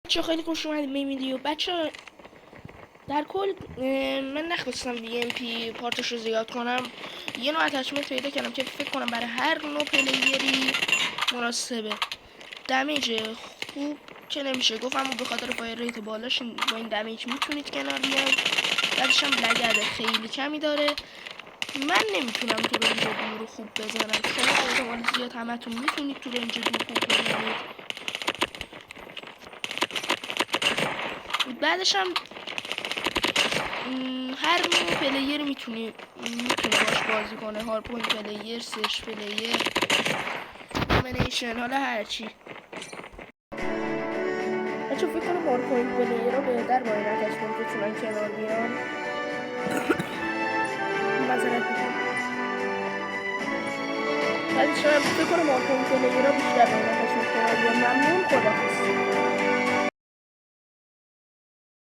بچه خیلی خوش اومدید به این ویدیو. بچه در کل من نخواستم VMP پارتش رو زیاد کنم. یه نوع اتچمنت پیدا کردم که فکر کنم برای هر نوع پلیری مناسبه. دمیج خوب که نمیشه گفت، اما به خاطر فایر ریت بالاش با این دمیج میتونید کنار بیاید. بعدش هم لگد خیلی کمی داره. من نمیتونم تو رنج دور خوب بزنم. شما احتمال زیاد همتون میتونید تو رنج دور خوب بزنید. بعدش هم هر نوع پلیر میتونه باش بازی کنه. هارپوین پلیر، سرچ پلیر، دومینیشن، حالا هرچی. بچه فکر کنم هارپوین پلیر رو بهتر با این اتچمنت بتونن کنار بیان. معذرت میخوام. بعدش هم فکر کنم هارپوین پلیر رو بیشتر با این اتچمنت کنار بیان. ممنون، خداحافظ.